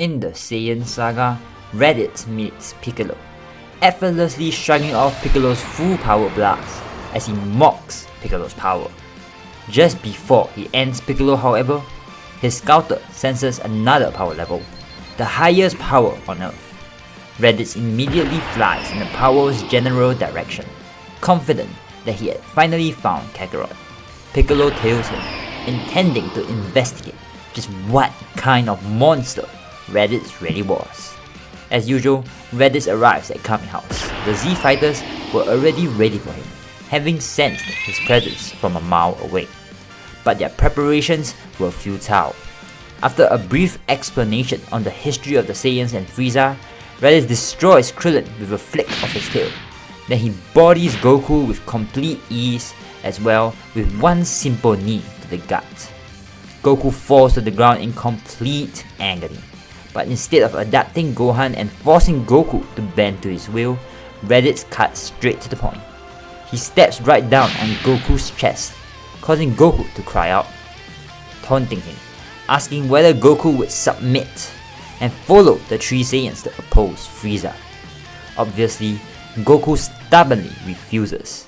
In the Saiyan saga, Raditz meets Piccolo, effortlessly shrugging off Piccolo's full power blast as he mocks Piccolo's power. Just before he ends Piccolo, however, his scouter senses another power level, the highest power on Earth. Raditz immediately flies in the power's general direction, confident that he had finally found Kakarot. Piccolo tails him, intending to investigate just what kind of monster Raditz really was. As usual, Raditz arrives at Kami House. The Z fighters were already ready for him, having sensed his presence from a mile away. But their preparations were futile. After a brief explanation on the history of the Saiyans and Frieza, Raditz destroys Krillin with a flick of his tail. Then he bodies Goku with complete ease, as well with one simple knee to the gut. Goku falls to the ground in complete agony. But instead of adapting Gohan and forcing Goku to bend to his will, Raditz cuts straight to the point. He steps right down on Goku's chest, causing Goku to cry out, taunting him, asking whether Goku would submit and follow the three Saiyans to oppose Frieza. Obviously, Goku stubbornly refuses.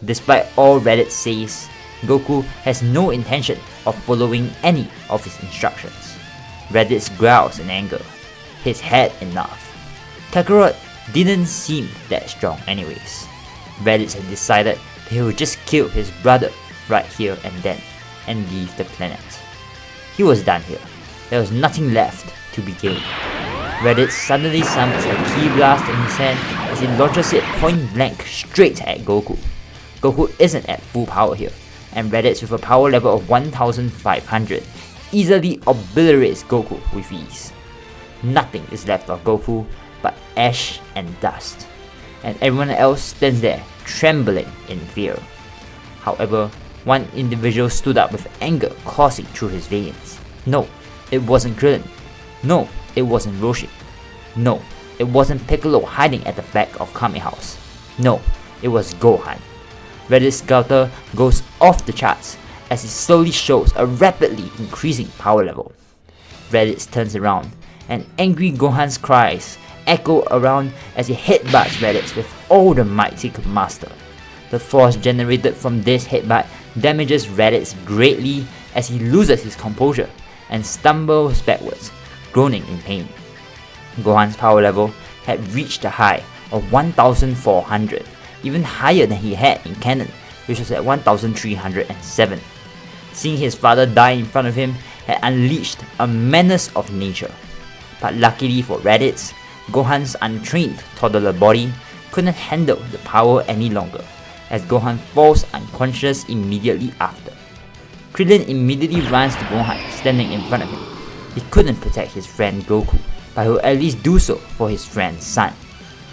Despite all Raditz says, Goku has no intention of following any of his instructions. Raditz growls in anger. He's had enough. Kakarot didn't seem that strong anyways. Raditz had decided that he would just kill his brother right here and then and leave the planet. He was done here. There was nothing left to be gained. Raditz suddenly summons a ki blast in his hand as he launches it point blank straight at Goku. Goku isn't at full power here, and Raditz with a power level of 1500 easily obliterates Goku with ease. Nothing is left of Goku but ash and dust, and everyone else stands there trembling in fear. However, one individual stood up with anger coursing through his veins. No, it wasn't Krillin. No, it wasn't Roshi. No, it wasn't Piccolo hiding at the back of Kami House. No, it was Gohan. Raditz's scouter goes off the charts as it slowly shows a rapidly increasing power level. Raditz turns around, and angry Gohan's cries echo around as he headbutts Raditz with all the might he could master. The force generated from this headbutt damages Raditz greatly as he loses his composure and stumbles backwards, groaning in pain. Gohan's power level had reached a high of 1400, even higher than he had in canon, which was at 1307. Seeing his father die in front of him had unleashed a menace of nature. But luckily for Raditz, Gohan's untrained toddler body couldn't handle the power any longer, as Gohan falls unconscious immediately after. Krillin immediately runs to Gohan, standing in front of him. He couldn't protect his friend Goku, but he will at least do so for his friend's son.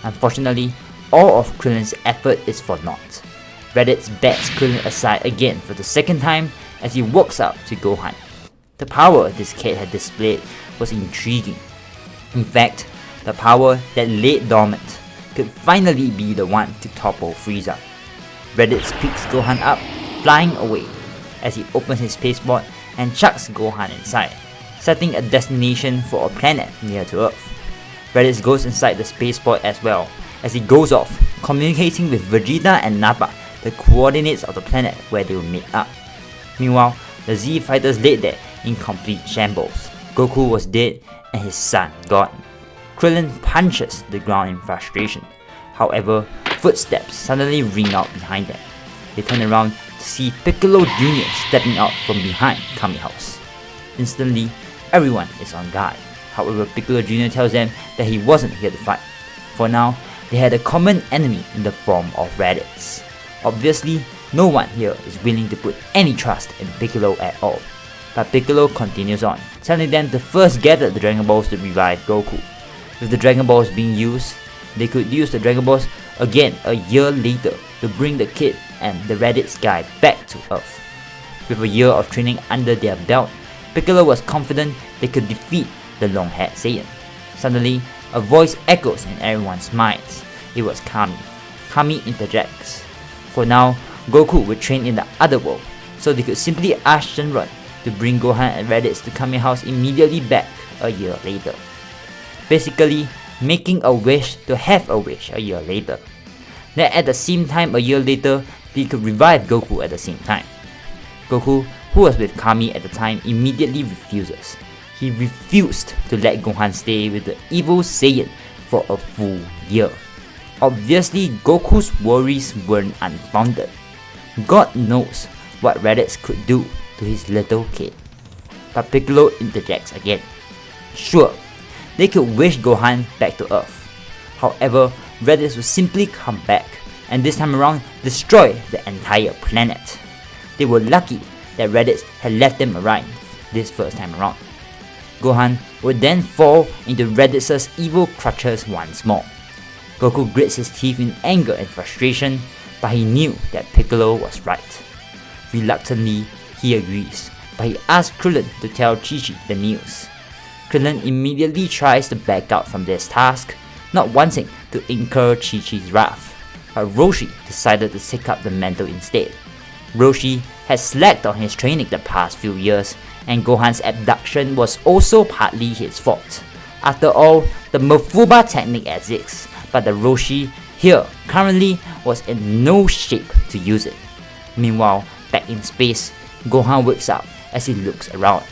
Unfortunately, all of Krillin's effort is for naught. Raditz backs Krillin aside again for the second time as he walks up to Gohan. The power this kid had displayed was intriguing. In fact, the power that lay dormant could finally be the one to topple Frieza. Raditz picks Gohan up, flying away, as he opens his spaceport and chucks Gohan inside, setting a destination for a planet near to Earth. Raditz goes inside the spaceport as well, as he goes off, communicating with Vegeta and Nappa the coordinates of the planet where they will meet up. Meanwhile, the Z fighters laid there in complete shambles. Goku was dead and his son gone. Krillin punches the ground in frustration. However, footsteps suddenly ring out behind them. They turn around to see Piccolo Jr. stepping out from behind Kami House. Instantly, everyone is on guard. However, Piccolo Jr. tells them that he wasn't here to fight. For now, they had a common enemy in the form of Raditz. Obviously, no one here is willing to put any trust in Piccolo at all. But Piccolo continues on, telling them to first gather the Dragon Balls to revive Goku. With the Dragon Balls being used, they could use the Dragon Balls again a year later to bring the kid and the Raditz guy back to Earth. With a year of training under their belt, Piccolo was confident they could defeat the long-haired Saiyan. Suddenly, a voice echoes in everyone's minds. It was Kami. Kami interjects. For now, Goku would train in the other world, so they could simply ask Shenron to bring Gohan and Raditz to Kami House immediately back a year later. basically making a wish to have a wish a year later. Then at the same time a year later, they could revive Goku at the same time. Goku, who was with Kami at the time, immediately refuses. He refused to let Gohan stay with the evil Saiyan for a full year. Obviously, Goku's worries weren't unfounded. God knows what Raditz could do to his little kid. But Piccolo interjects again. Sure, they could wish Gohan back to Earth. However, Raditz would simply come back, and this time around destroy the entire planet. They were lucky that Raditz had left them alive this first time around. Gohan would then fall into Raditz's evil clutches once more. Goku grits his teeth in anger and frustration, but he knew that Piccolo was right. Reluctantly, he agrees, but he asks Krillin to tell Chi-Chi the news. Krillin immediately tries to back out from this task, not wanting to incur Chi-Chi's wrath, but Roshi decided to take up the mantle instead. Roshi had slacked on his training the past few years, and Gohan's abduction was also partly his fault. After all, the Mafuba technique exists, but the Roshi here currently was in no shape to use it. Meanwhile, back in space, Gohan wakes up as he looks around.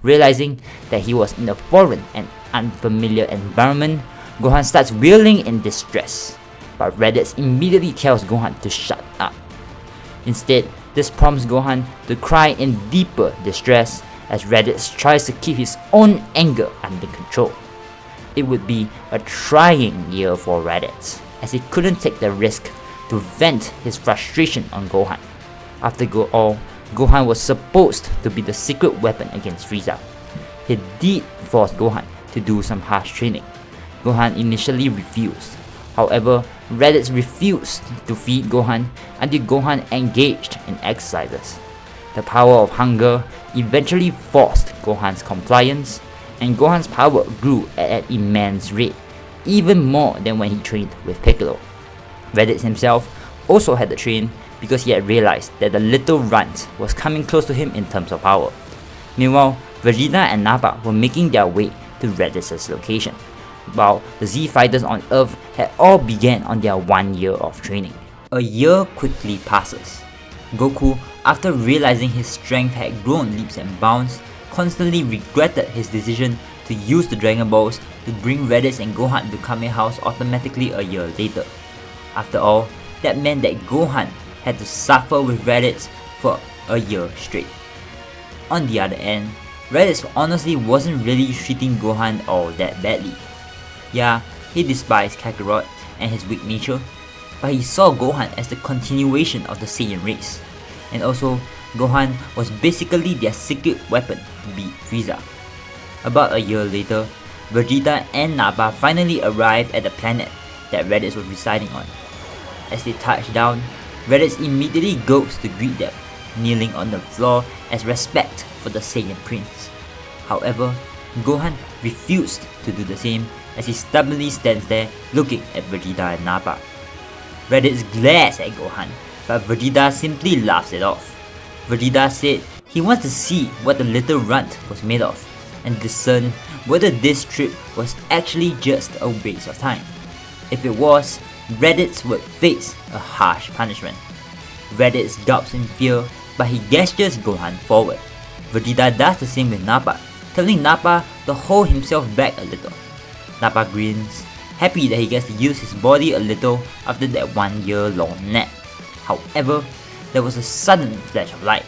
Realizing that he was in a foreign and unfamiliar environment, Gohan starts wailing in distress, but Raditz immediately tells Gohan to shut up. Instead, this prompts Gohan to cry in deeper distress as Raditz tries to keep his own anger under control. It would be a trying year for Raditz, as he couldn't take the risk to vent his frustration on Gohan. After all, Gohan was supposed to be the secret weapon against Frieza. He did force Gohan to do some harsh training. Gohan initially refused. However, Raditz refused to feed Gohan until Gohan engaged in exercises. The power of hunger eventually forced Gohan's compliance, and Gohan's power grew at an immense rate, even more than when he trained with Piccolo. Raditz himself also had to train because he had realized that the little runt was coming close to him in terms of power. Meanwhile, Vegeta and Nappa were making their way to Raditz's location, while the Z fighters on Earth had all began on their 1 year of training. A year quickly passes. Goku, after realizing his strength had grown leaps and bounds, constantly regretted his decision to use the Dragon Balls to bring Raditz and Gohan to Kame House automatically a year later. After all, that meant that Gohan had to suffer with Raditz for a year straight. On the other end, Raditz honestly wasn't really treating Gohan all that badly. Yeah, he despised Kakarot and his weak nature, but he saw Gohan as the continuation of the Saiyan race, and also Gohan was basically their secret weapon to beat Frieza. About a year later, Vegeta and Nappa finally arrived at the planet that Raditz was residing on. As they touch down, Raditz immediately goes to greet them, kneeling on the floor as respect for the Saiyan Prince. However, Gohan refused to do the same as he stubbornly stands there looking at Vegeta and Nappa. Raditz glares at Gohan, but Vegeta simply laughs it off. Vegeta said he wants to see what the little runt was made of, and discern whether this trip was actually just a waste of time. If it was, Raditz would face a harsh punishment. Raditz gulps in fear, but he gestures Gohan forward. Vegeta does the same with Nappa, telling Nappa to hold himself back a little. Nappa grins, happy that he gets to use his body a little after that 1 year long nap. However, there was a sudden flash of light,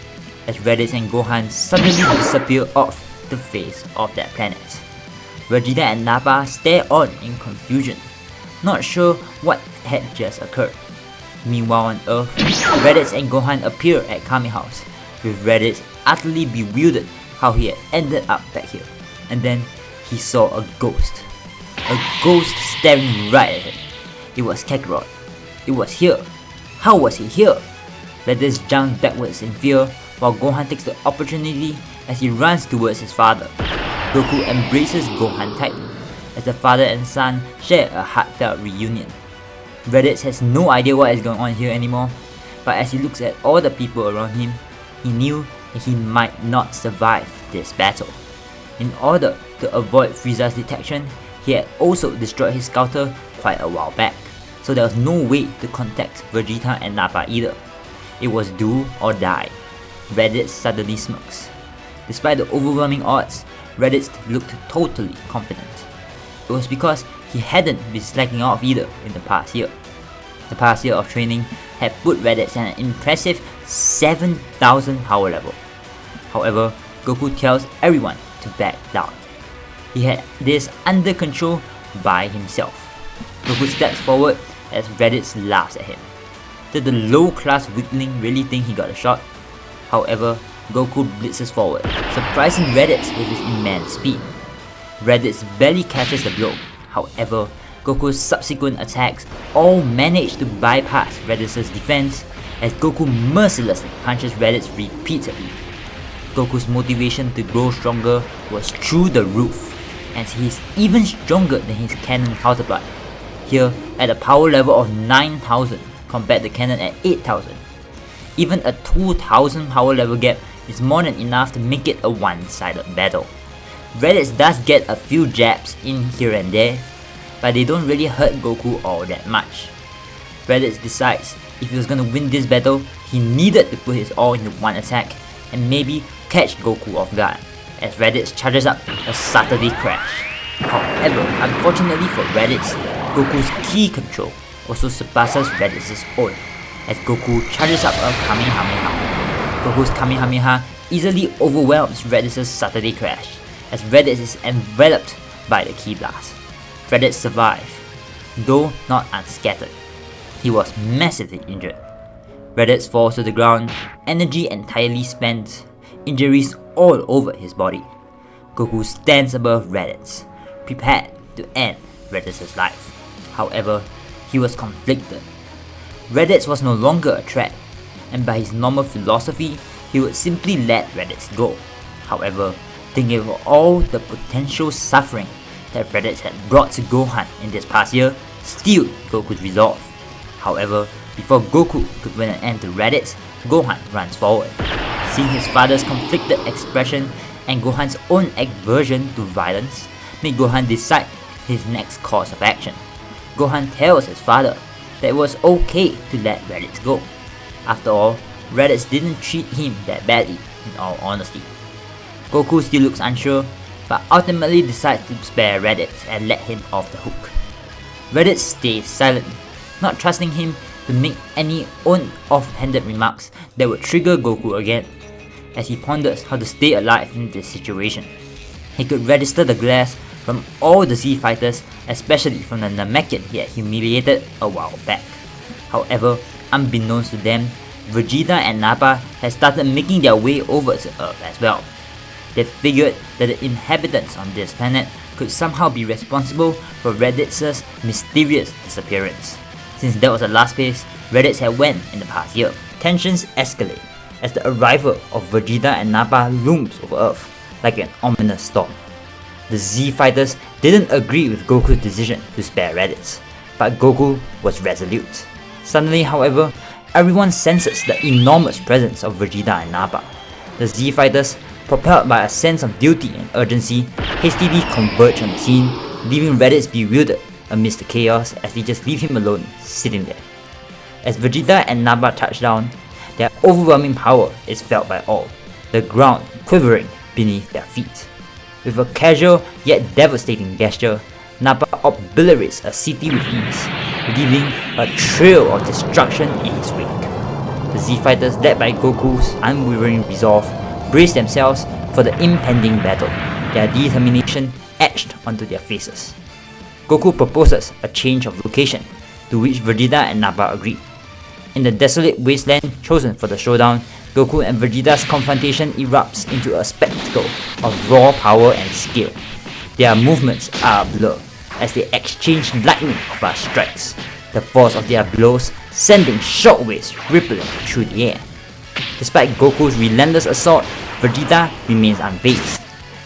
as Raditz and Gohan suddenly disappear off the face of that planet. Vegeta and Nappa stare on in confusion, not sure what had just occurred. Meanwhile on Earth, Raditz and Gohan appear at Kame House, with Raditz utterly bewildered how he had ended up back here. And then he saw a ghost. A ghost staring right at him. It was Kakarot. It was here. How was he here? Raditz jumps backwards in fear, while Gohan takes the opportunity as he runs towards his father. Goku embraces Gohan tightly, as the father and son share a heartfelt reunion. Raditz has no idea what is going on here anymore, but as he looks at all the people around him, he knew that he might not survive this battle. In order to avoid Frieza's detection, he had also destroyed his scouter quite a while back, so there was no way to contact Vegeta and Nappa either. It was do or die. Raditz suddenly smirks. Despite the overwhelming odds, Raditz looked totally confident. It was because he hadn't been slacking off either in the past year. The past year of training had put Raditz at an impressive 7,000 power level. However, Goku tells everyone to back down. He had this under control by himself. Goku steps forward as Raditz laughs at him. Did the low-class weakling really think he got a shot? However, Goku blitzes forward, surprising Raditz with his immense speed. Raditz barely catches the blow. However, Goku's subsequent attacks all manage to bypass Raditz's defense as Goku mercilessly punches Raditz repeatedly. Goku's motivation to grow stronger was through the roof, as he is even stronger than his canon counterpart, here at a power level of 9,000 compared to canon at 8,000. Even a 2,000 power level gap is more than enough to make it a one-sided battle. Raditz does get a few jabs in here and there, but they don't really hurt Goku all that much. Raditz decides if he was gonna win this battle, he needed to put his all into one attack and maybe catch Goku off guard, as Raditz charges up a Saturday Crash. However, unfortunately for Raditz, Goku's ki control also surpasses Raditz's own, as Goku charges up a Kamehameha. Goku's Kamehameha easily overwhelms Raditz's Saturday Crash, as Raditz is enveloped by the ki blast. Raditz survived, though not unscattered. He was massively injured. Raditz falls to the ground, energy entirely spent, injuries all over his body. Goku stands above Raditz, prepared to end Raditz's life. However, he was conflicted. Raditz was no longer a threat, and by his normal philosophy, he would simply let Raditz go. However, thinking of all the potential suffering that Raditz had brought to Gohan in this past year steeled Goku's resolve. However, before Goku could put an end to Raditz, Gohan runs forward. Seeing his father's conflicted expression and Gohan's own aversion to violence made Gohan decide his next course of action. Gohan tells his father that it was okay to let Raditz go. After all, Raditz didn't treat him that badly, in all honesty. Goku still looks unsure, but ultimately decides to spare Raditz and let him off the hook. Raditz stays silent, not trusting him to make any own offhanded remarks that would trigger Goku again, as he ponders how to stay alive in this situation. He could register the glares from all the Z fighters, especially from the Namekian he had humiliated a while back. However, unbeknownst to them, Vegeta and Nappa had started making their way over to Earth as well. They figured that the inhabitants on this planet could somehow be responsible for Raditz's mysterious disappearance. Since that was the last place Raditz had went in the past year, tensions escalate as the arrival of Vegeta and Nappa looms over Earth like an ominous storm. The Z fighters didn't agree with Goku's decision to spare Raditz, but Goku was resolute. Suddenly, however, everyone senses the enormous presence of Vegeta and Nappa. The Z fighters, propelled by a sense of duty and urgency, hastily converge on the scene, leaving Raditz bewildered amidst the chaos as they just leave him alone, sitting there. As Vegeta and Nappa touch down, their overwhelming power is felt by all, the ground quivering beneath their feet. With a casual yet devastating gesture, Nappa obliterates a city with ease, leaving a trail of destruction in his wake. The Z fighters, led by Goku's unwavering resolve, brace themselves for the impending battle, their determination etched onto their faces. Goku proposes a change of location, to which Vegeta and Nappa agree. In the desolate wasteland chosen for the showdown, Goku and Vegeta's confrontation erupts into a spectacle of raw power and skill. Their movements are a blur, as they exchange lightning-fast strikes, the force of their blows sending shockwaves rippling through the air. Despite Goku's relentless assault, Vegeta remains unfazed,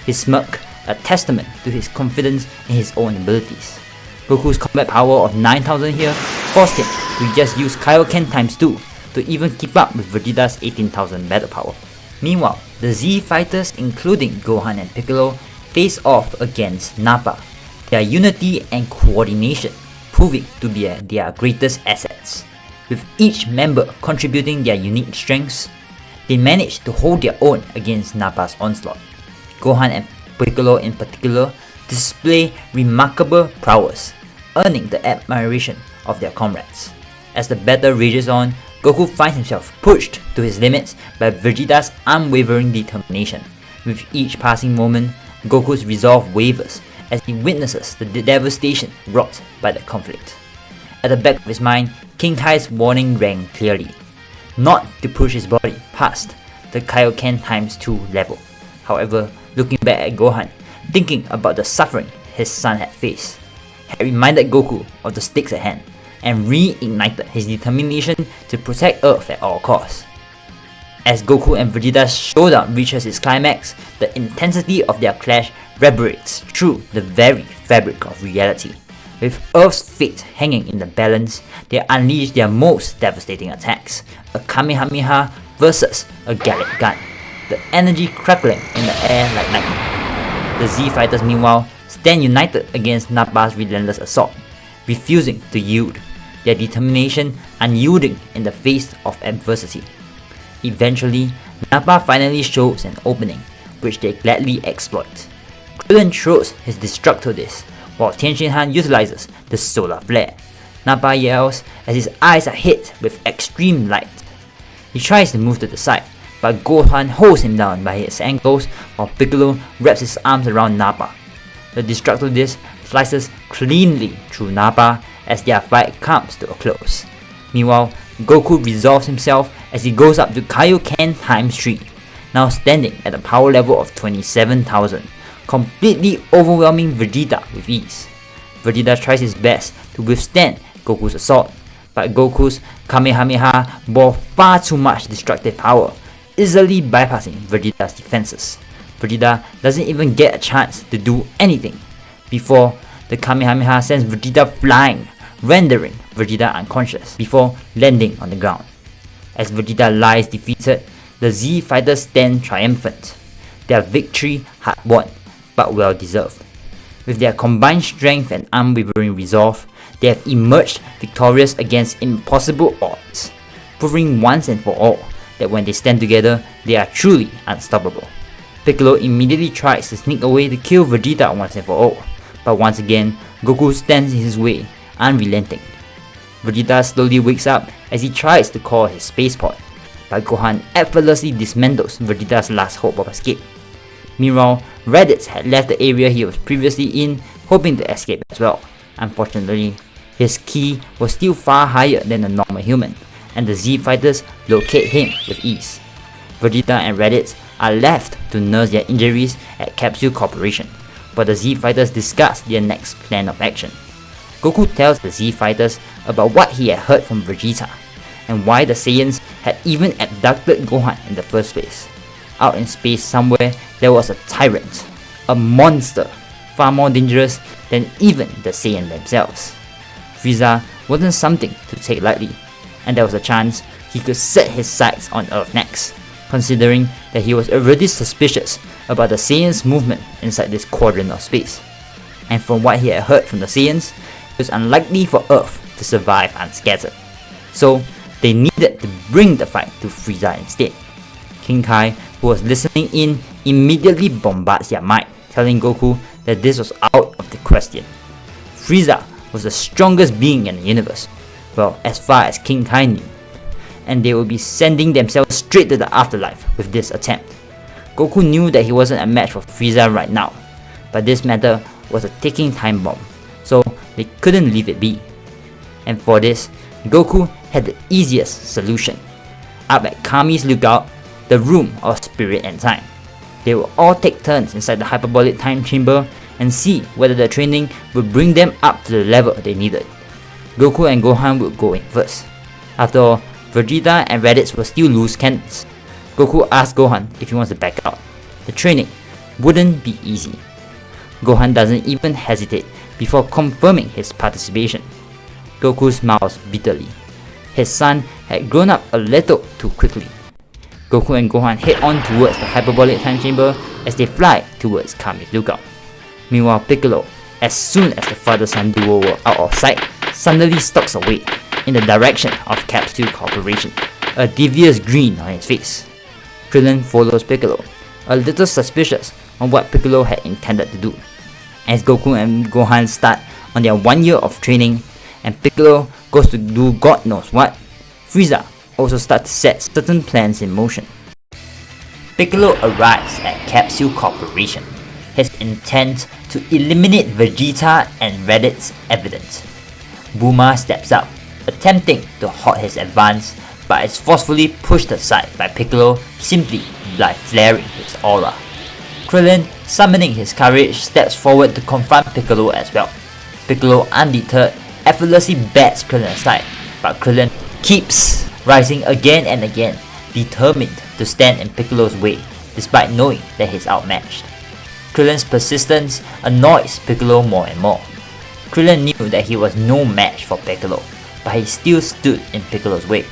his smirk a testament to his confidence in his own abilities. Goku's combat power of 9,000 here forced him to just use Kaioken times 2 to even keep up with Vegeta's 18,000 battle power. Meanwhile, the Z fighters including Gohan and Piccolo face off against Nappa, their unity and coordination proving to be their greatest assets. With each member contributing their unique strengths, they managed to hold their own against Nappa's onslaught. Gohan and Piccolo in particular display remarkable prowess, earning the admiration of their comrades. As the battle rages on, Goku finds himself pushed to his limits by Vegeta's unwavering determination. With each passing moment, Goku's resolve wavers as he witnesses the devastation wrought by the conflict. At the back of his mind, King Kai's warning rang clearly, not to push his body past the Kaioken ×2 level. However, looking back at Gohan, thinking about the suffering his son had faced, had reminded Goku of the stakes at hand and reignited his determination to protect Earth at all costs. As Goku and Vegeta's showdown reaches its climax, the intensity of their clash reverberates through the very fabric of reality. With Earth's fate hanging in the balance, they unleash their most devastating attacks, a Kamehameha versus a Gallic gun, the energy crackling in the air like lightning. The Z Fighters meanwhile stand united against Nappa's relentless assault, refusing to yield, their determination unyielding in the face of adversity. Eventually, Nappa finally shows an opening, which they gladly exploit. Krillin throws his Destructo Disc, while Tenshinhan utilizes the Solar Flare. Nappa yells as his eyes are hit with extreme light. He tries to move to the side, but Gohan holds him down by his ankles while Piccolo wraps his arms around Nappa. The Destructo Disc slices cleanly through Nappa as their fight comes to a close. Meanwhile, Goku resolves himself as he goes up to Kaioken ×3, now standing at a power level of 27,000, completely overwhelming Vegeta with ease. Vegeta tries his best to withstand Goku's assault, but Goku's Kamehameha bore far too much destructive power, easily bypassing Vegeta's defenses. Vegeta doesn't even get a chance to do anything before the Kamehameha sends Vegeta flying, rendering Vegeta unconscious before landing on the ground. As Vegeta lies defeated, the Z Fighters stand triumphant. Their victory hard won, but well deserved. With their combined strength and unwavering resolve, they have emerged victorious against impossible odds, proving once and for all that when they stand together, they are truly unstoppable. Piccolo immediately tries to sneak away to kill Vegeta once and for all, but once again, Goku stands in his way, unrelenting. Vegeta slowly wakes up as he tries to call his spaceport, but Gohan effortlessly dismantles Vegeta's last hope of escape. Meanwhile, Raditz had left the area he was previously in, hoping to escape as well. Unfortunately, his ki was still far higher than a normal human, and the Z Fighters locate him with ease. Vegeta and Raditz are left to nurse their injuries at Capsule Corporation, but the Z Fighters discuss their next plan of action. Goku tells the Z Fighters about what he had heard from Vegeta, and why the Saiyans had even abducted Gohan in the first place. Out in space somewhere, there was a tyrant, a monster, far more dangerous than even the Saiyan themselves. Frieza wasn't something to take lightly, and there was a chance he could set his sights on Earth next, considering that he was already suspicious about the Saiyans' movement inside this quadrant of space. And from what he had heard from the Saiyans, it was unlikely for Earth to survive unscattered. So they needed to bring the fight to Frieza instead. King Kai, who was listening in, immediately bombards their mind, telling Goku that this was out of the question. Frieza was the strongest being in the universe, well, as far as King Kai knew, and they would be sending themselves straight to the afterlife with this attempt. Goku knew that he wasn't a match for Frieza right now, but this matter was a ticking time bomb, so they couldn't leave it be. And for this, Goku had the easiest solution. Up at Kami's lookout, the room of spirit and time, they will all take turns inside the hyperbolic time chamber and see whether the training would bring them up to the level they needed. Goku and Gohan would go in first. After all, Vegeta and Raditz were still loose cannons. Goku asked Gohan if he wants to back out. The training wouldn't be easy. Gohan doesn't even hesitate before confirming his participation. Goku smiles bitterly. His son had grown up a little too quickly. Goku and Gohan head on towards the hyperbolic time chamber as they fly towards Kami's lookout. Meanwhile, Piccolo, as soon as the father-son duo were out of sight, suddenly stalks away in the direction of Capsule Corporation, a devious grin on his face. Krillin follows Piccolo, a little suspicious on what Piccolo had intended to do. As Goku and Gohan start on their 1 year of training, and Piccolo goes to do God knows what, Frieza also starts to set certain plans in motion. Piccolo arrives at Capsule Corporation, his intent to eliminate Vegeta and Raditz evidence. Bulma steps up, attempting to halt his advance, but is forcefully pushed aside by Piccolo simply by flaring his aura. Krillin, summoning his courage, steps forward to confront Piccolo as well. Piccolo, undeterred, effortlessly bats Krillin aside, but Krillin keeps rising again and again, determined to stand in Piccolo's way, despite knowing that he's outmatched. Krillin's persistence annoys Piccolo more and more. Krillin knew that he was no match for Piccolo, but he still stood in Piccolo's way.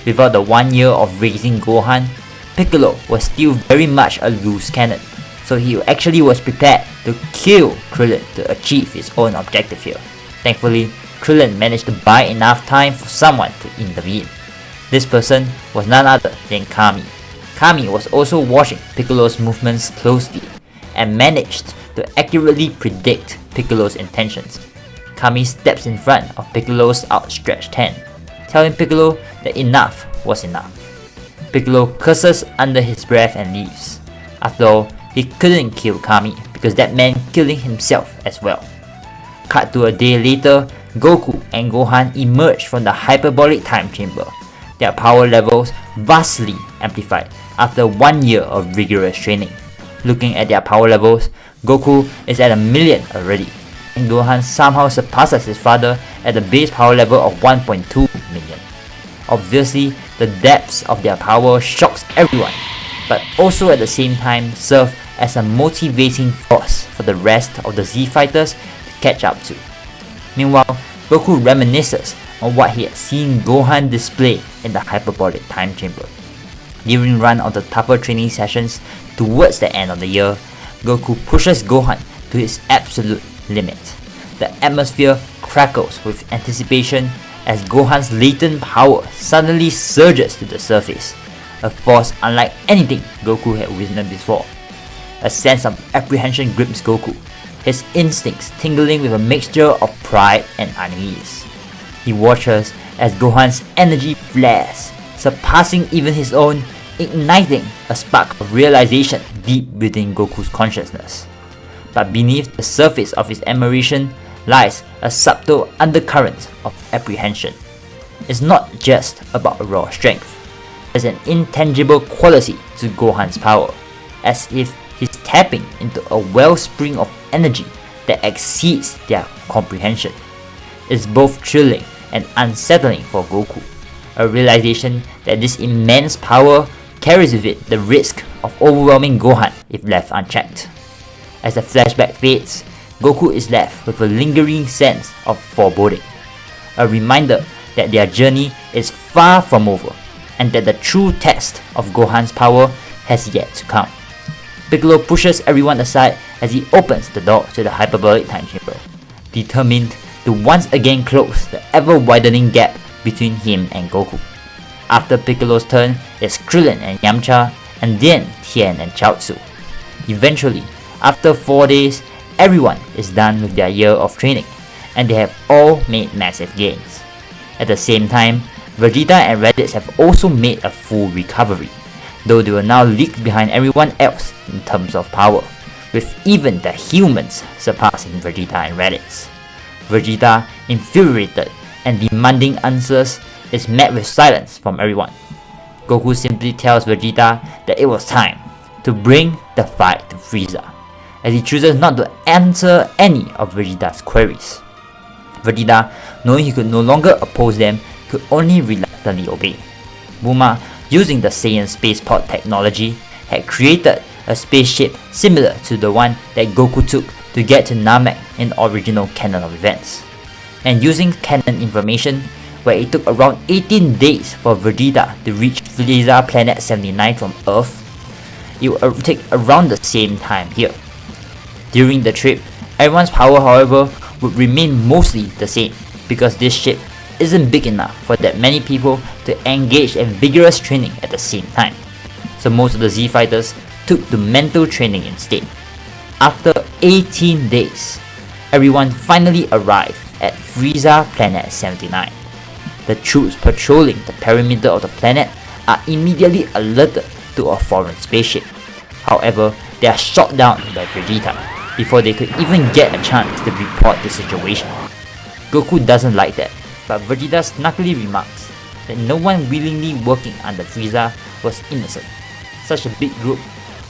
Without the 1 year of raising Gohan, Piccolo was still very much a loose cannon, so he actually was prepared to kill Krillin to achieve his own objective here. Thankfully, Krillin managed to buy enough time for someone to intervene. This person was none other than Kami. Kami was also watching Piccolo's movements closely and managed to accurately predict Piccolo's intentions. Kami steps in front of Piccolo's outstretched hand, telling Piccolo that enough was enough. Piccolo curses under his breath and leaves. After all, he couldn't kill Kami because that meant killing himself as well. Cut to a day later, Goku and Gohan emerge from the Hyperbolic time chamber, their power levels vastly amplified after 1 year of rigorous training. Looking at their power levels, Goku is at 1,000,000 already, and Gohan somehow surpasses his father at the base power level of 1.2 million. Obviously, the depths of their power shocks everyone, but also at the same time serve as a motivating force for the rest of the Z fighters to catch up to. Meanwhile, Goku reminisces on what he had seen Gohan display in the Hyperbolic time chamber. During one of the tougher training sessions towards the end of the year, Goku pushes Gohan to his absolute limit. The atmosphere crackles with anticipation as Gohan's latent power suddenly surges to the surface, a force unlike anything Goku had witnessed before. A sense of apprehension grips Goku, his instincts tingling with a mixture of pride and unease. He watches as Gohan's energy flares, surpassing even his own, igniting a spark of realization deep within Goku's consciousness. But beneath the surface of his admiration lies a subtle undercurrent of apprehension. It's not just about raw strength. There's an intangible quality to Gohan's power, as if he's tapping into a wellspring of energy that exceeds their comprehension. It's both thrilling and unsettling for Goku, a realization that this immense power carries with it the risk of overwhelming Gohan if left unchecked. As the flashback fades, Goku is left with a lingering sense of foreboding, a reminder that their journey is far from over and that the true test of Gohan's power has yet to come. Piccolo pushes everyone aside as he opens the door to the Hyperbolic time chamber, determined to once again close the ever-widening gap between him and Goku. After Piccolo's turn is Krillin and Yamcha, and then Tien and Chaozu. Eventually, after 4 days, everyone is done with their year of training, and they have all made massive gains. At the same time, Vegeta and Raditz have also made a full recovery, though they were now leagued behind everyone else in terms of power, with even the humans surpassing Vegeta and Raditz. Vegeta, infuriated and demanding answers, is met with silence from everyone. Goku simply tells Vegeta that it was time to bring the fight to Frieza, as he chooses not to answer any of Vegeta's queries. Vegeta, knowing he could no longer oppose them, could only reluctantly obey. Bulma, using the Saiyan spaceport technology, had created a spaceship similar to the one that Goku took to get to Namek in the original canon of events. And using canon information, where it took around 18 days for Vegeta to reach Frieza Planet 79 from Earth, it would take around the same time here. During the trip, Everyone's power, however, would remain mostly the same, because this ship isn't big enough for that many people to engage in vigorous training at the same time. So most of the Z fighters took to mental training instead. After 18 days, everyone finally arrived at Frieza Planet 79. The troops patrolling the perimeter of the planet are immediately alerted to a foreign spaceship. However, they are shot down by Vegeta before they could even get a chance to report the situation. Goku doesn't like that, but Vegeta snarkily remarks that no one willingly working under Frieza was innocent. Such a big group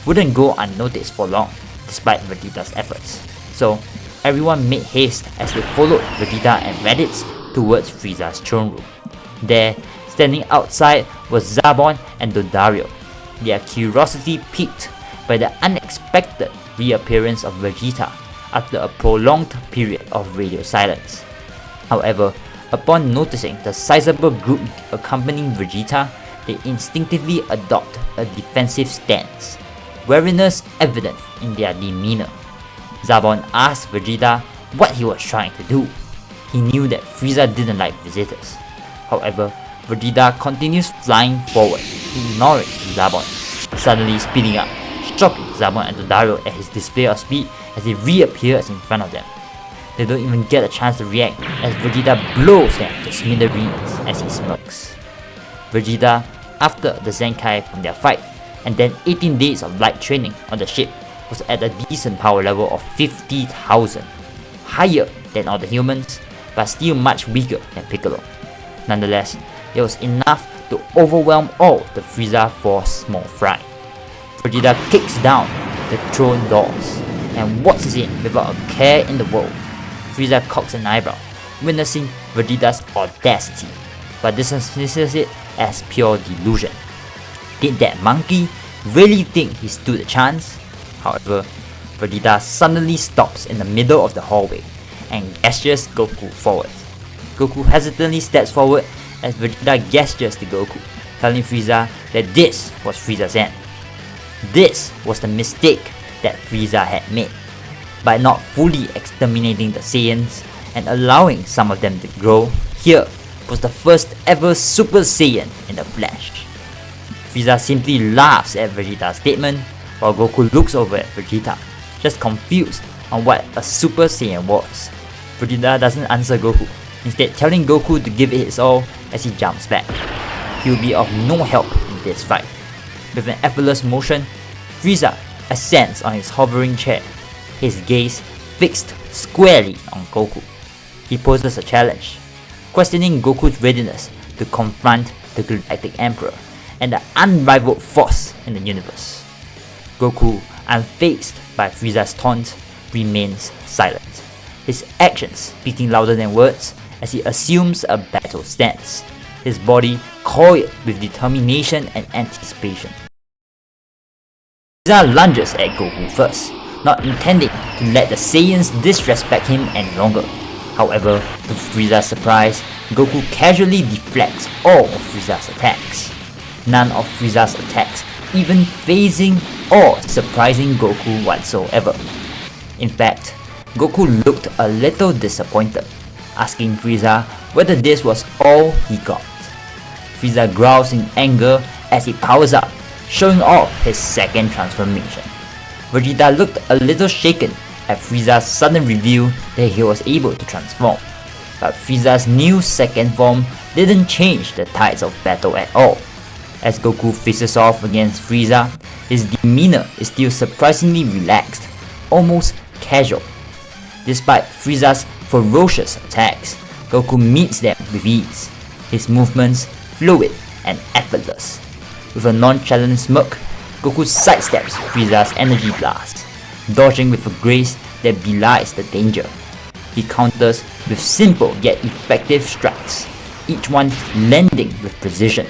wouldn't go unnoticed for long, despite Vegeta's efforts. So, everyone made haste as they followed Vegeta and Raditz towards Frieza's throne room. There, standing outside was Zarbon and Dodario, their curiosity piqued by the unexpected reappearance of Vegeta after a prolonged period of radio silence. However, upon noticing the sizable group accompanying Vegeta, they instinctively adopt a defensive stance, wariness evident in their demeanor. Zarbon asked Vegeta what he was trying to do. He knew that Frieza didn't like visitors. However, Vegeta continues flying forward, ignoring Zarbon, suddenly speeding up, striking Zarbon and Dodario at his display of speed as he reappears in front of them. They don't even get a chance to react as Vegeta blows them to smithereens as he smirks. Vegeta, after the Zenkai from their fight, and then 18 days of light training on the ship, was at a decent power level of 50,000, higher than all the humans, but still much weaker than Piccolo. Nonetheless, it was enough to overwhelm all the Frieza Force small fry. Vegeta kicks down the throne doors and walks in without a care in the world. Frieza cocks an eyebrow, witnessing Vegeta's audacity, but dismisses it as pure delusion. Did that monkey really think he stood a chance? However, Vegeta suddenly stops in the middle of the hallway and gestures Goku forward. Goku hesitantly steps forward as Vegeta gestures to Goku, telling Frieza that this was Frieza's end. This was the mistake that Frieza had made, by not fully exterminating the Saiyans and allowing some of them to grow. Here was the first ever Super Saiyan in the flesh. Frieza simply laughs at Vegeta's statement, while Goku looks over at Vegeta, just confused on what a Super Saiyan was. Vegeta doesn't answer Goku, instead telling Goku to give it his all as he jumps back. He will be of no help in this fight. With an effortless motion, Frieza ascends on his hovering chair, his gaze fixed squarely on Goku. He poses a challenge, questioning Goku's readiness to confront the Galactic Emperor and the unrivaled force in the universe. Goku, unfazed by Frieza's taunt, remains silent, his actions speaking louder than words as he assumes a battle stance, his body coiled with determination and anticipation. Frieza lunges at Goku first, not intending to let the Saiyans disrespect him any longer. However, to Frieza's surprise, Goku casually deflects all of Frieza's attacks. None of Frieza's attacks even phasing or surprising Goku whatsoever. In fact, Goku looked a little disappointed, asking Frieza whether this was all he got. Frieza growls in anger as he powers up, showing off his second transformation. Vegeta looked a little shaken at Frieza's sudden reveal that he was able to transform, but Frieza's new second form didn't change the tides of battle at all. As Goku faces off against Frieza, his demeanor is still surprisingly relaxed, almost casual. Despite Frieza's ferocious attacks, Goku meets them with ease, his movements fluid and effortless. With a nonchalant smirk, Goku sidesteps Frieza's energy blast, dodging with a grace that belies the danger. He counters with simple yet effective strikes, each one landing with precision,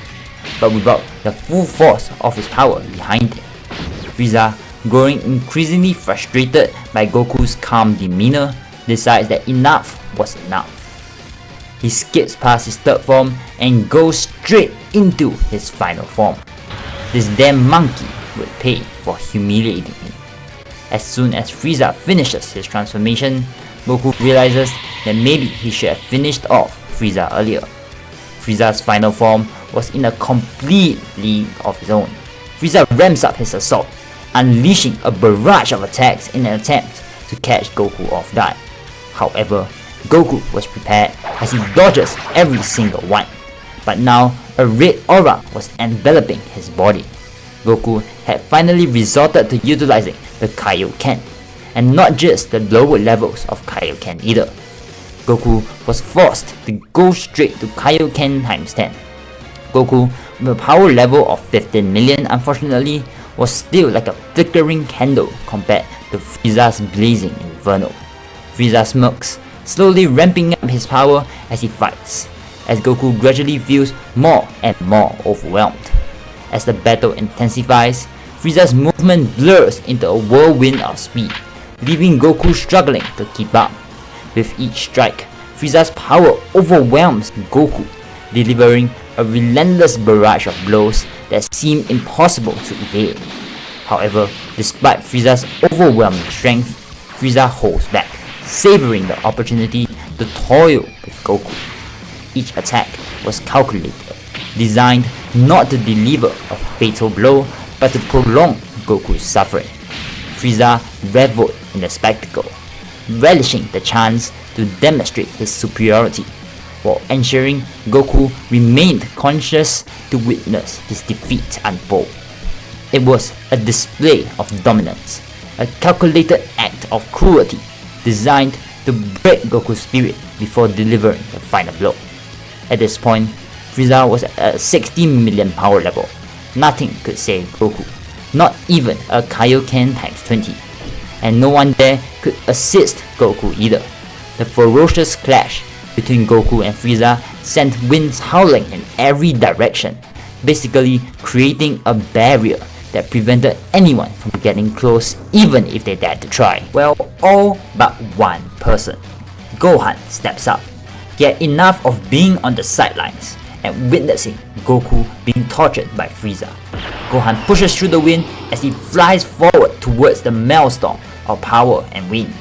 but without the full force of his power behind it. Frieza, growing increasingly frustrated by Goku's calm demeanor, decides that enough was enough. He skips past his third form and goes straight into his final form. This damn monkey would pay for humiliating him. As soon as Frieza finishes his transformation, Goku realizes that maybe he should have finished off Frieza earlier. Frieza's final form was in a complete league of his own. Frieza ramps up his assault, unleashing a barrage of attacks in an attempt to catch Goku off guard. However, Goku was prepared as he dodges every single one. But now, a red aura was enveloping his body. Goku had finally resorted to utilizing the Kaioken, and not just the lower levels of Kaioken either. Goku was forced to go straight to Kaioken times 10. Goku, with a power level of 15 million unfortunately, was still like a flickering candle compared to Frieza's blazing inferno. Frieza smirks, slowly ramping up his power as he fights, as Goku gradually feels more and more overwhelmed. As the battle intensifies, Frieza's movement blurs into a whirlwind of speed, leaving Goku struggling to keep up. With each strike, Frieza's power overwhelms Goku, delivering a relentless barrage of blows that seem impossible to evade. However, despite Frieza's overwhelming strength, Frieza holds back, savoring the opportunity to toil with Goku. Each attack was calculated, designed not to deliver a fatal blow, but to prolong Goku's suffering. Frieza reveled in the spectacle, relishing the chance to demonstrate his superiority, while ensuring Goku remained conscious to witness his defeat unfold. It was a display of dominance, a calculated act of cruelty designed to break Goku's spirit before delivering the final blow. At this point, Frieza was at a 60 million power level. Nothing could save Goku, not even a Kaioken times 20, and no one there could assist Goku either. The ferocious clash between Goku and Frieza sent winds howling in every direction, basically creating a barrier that prevented anyone from getting close even if they dared to try. Well, all but one person. Gohan steps up. Yet enough of being on the sidelines and witnessing Goku being tortured by Frieza. Gohan pushes through the wind as he flies forward towards the maelstrom of power and wind,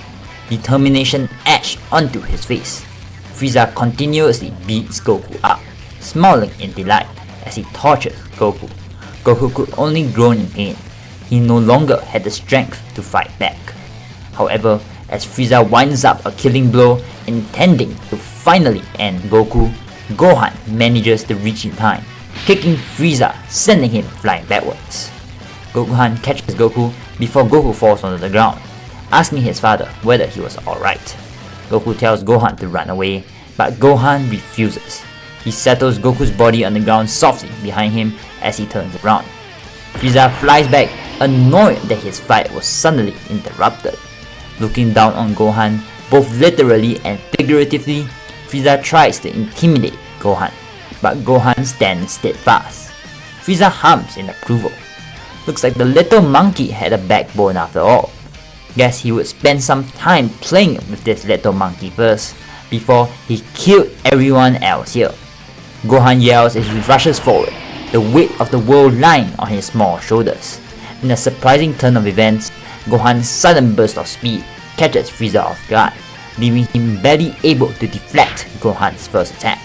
determination etched onto his face. Frieza continuously beats Goku up, smiling in delight as he tortures Goku. Goku could only groan in pain. He no longer had the strength to fight back. However, as Frieza winds up a killing blow intending to finally end Goku, Gohan manages to reach in time, kicking Frieza, sending him flying backwards. Gohan catches Goku before Goku falls onto the ground, asking his father whether he was alright. Goku tells Gohan to run away, but Gohan refuses. He settles Goku's body on the ground softly behind him as he turns around. Frieza flies back, annoyed that his fight was suddenly interrupted. Looking down on Gohan, both literally and figuratively, Frieza tries to intimidate Gohan, but Gohan stands steadfast. Frieza hums in approval. Looks like the little monkey had a backbone after all. Guess he would spend some time playing with this little monkey first, before he killed everyone else here. Gohan yells as he rushes forward, the weight of the world lying on his small shoulders. In a surprising turn of events, Gohan's sudden burst of speed catches Frieza off guard, leaving him barely able to deflect Gohan's first attack.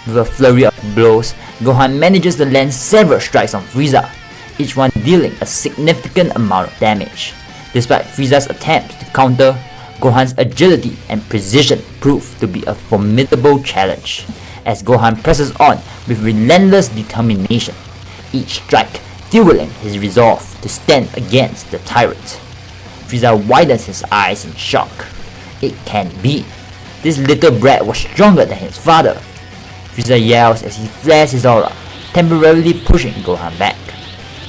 With a flurry of blows, Gohan manages to land several strikes on Frieza, each one dealing a significant amount of damage. Despite Frieza's attempts to counter, Gohan's agility and precision prove to be a formidable challenge, as Gohan presses on with relentless determination, each strike fueling his resolve to stand against the tyrant. Frieza widens his eyes in shock. It can't be. This little brat was stronger than his father. Frieza yells as he flares his aura, temporarily pushing Gohan back.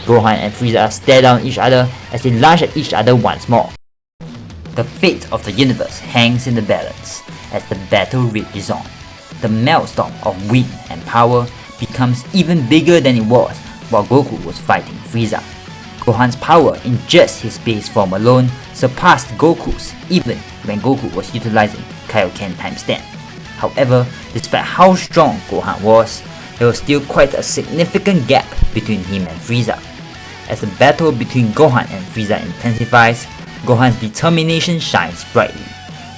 Gohan and Frieza stare down each other as they lunge at each other once more. The fate of the universe hangs in the balance as the battle rages on. The maelstrom of wind and power becomes even bigger than it was while Goku was fighting Frieza. Gohan's power in just his base form alone surpassed Goku's even when Goku was utilizing Kaioken times 10. However, despite how strong Gohan was, there was still quite a significant gap between him and Frieza. As the battle between Gohan and Frieza intensifies, Gohan's determination shines brightly,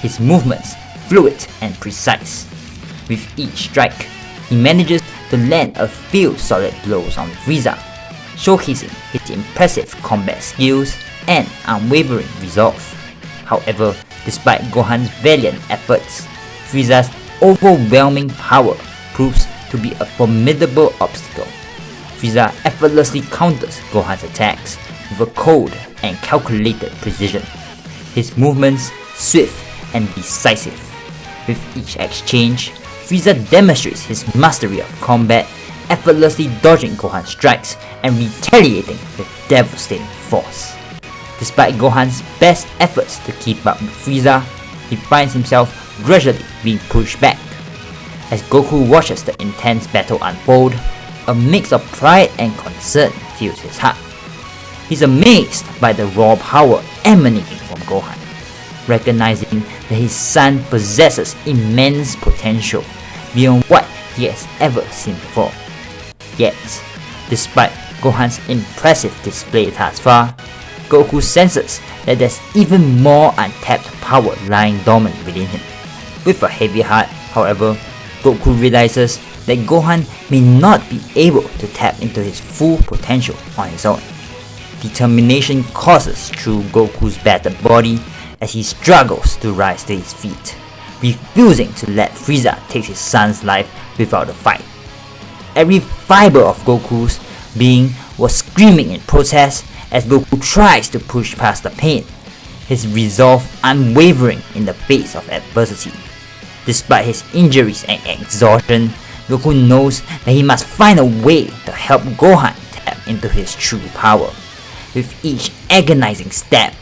his movements fluid and precise. With each strike, he manages to land a few solid blows on Frieza, showcasing his impressive combat skills and unwavering resolve. However, despite Gohan's valiant efforts, Frieza's overwhelming power proves to be a formidable obstacle. Frieza effortlessly counters Gohan's attacks with a cold and calculated precision. His movements swift and decisive. With each exchange, Frieza demonstrates his mastery of combat, effortlessly dodging Gohan's strikes and retaliating with devastating force. Despite Gohan's best efforts to keep up with Frieza, he finds himself gradually being pushed back. As Goku watches the intense battle unfold, a mix of pride and concern fills his heart. He's amazed by the raw power emanating from Gohan, recognizing that his son possesses immense potential beyond what he has ever seen before. Yet, despite Gohan's impressive display thus far, Goku senses that there's even more untapped power lying dormant within him. With a heavy heart, however, Goku realizes that Gohan may not be able to tap into his full potential on his own. Determination courses through Goku's battered body as he struggles to rise to his feet, refusing to let Frieza take his son's life without a fight. Every fiber of Goku's being was screaming in protest as Goku tries to push past the pain, his resolve unwavering in the face of adversity. Despite his injuries and exhaustion, Goku knows that he must find a way to help Gohan tap into his true power. With each agonizing stab,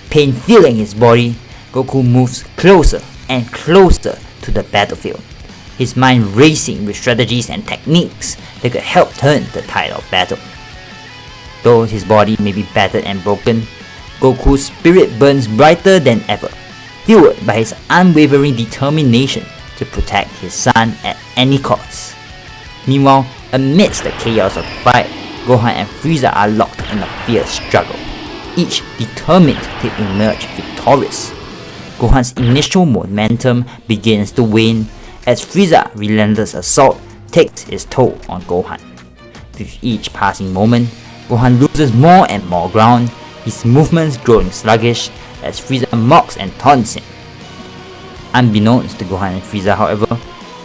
pain filling his body, Goku moves closer and closer to the battlefield, his mind racing with strategies and techniques that could help turn the tide of battle. Though his body may be battered and broken, Goku's spirit burns brighter than ever, fueled by his unwavering determination to protect his son at any cost. Meanwhile, amidst the chaos of the fight, Gohan and Frieza are locked in a fierce struggle, each determined to emerge victorious. Gohan's initial momentum begins to wane as Frieza's relentless assault takes its toll on Gohan. With each passing moment, Gohan loses more and more ground, his movements growing sluggish as Frieza mocks and taunts him. Unbeknownst to Gohan and Frieza, however,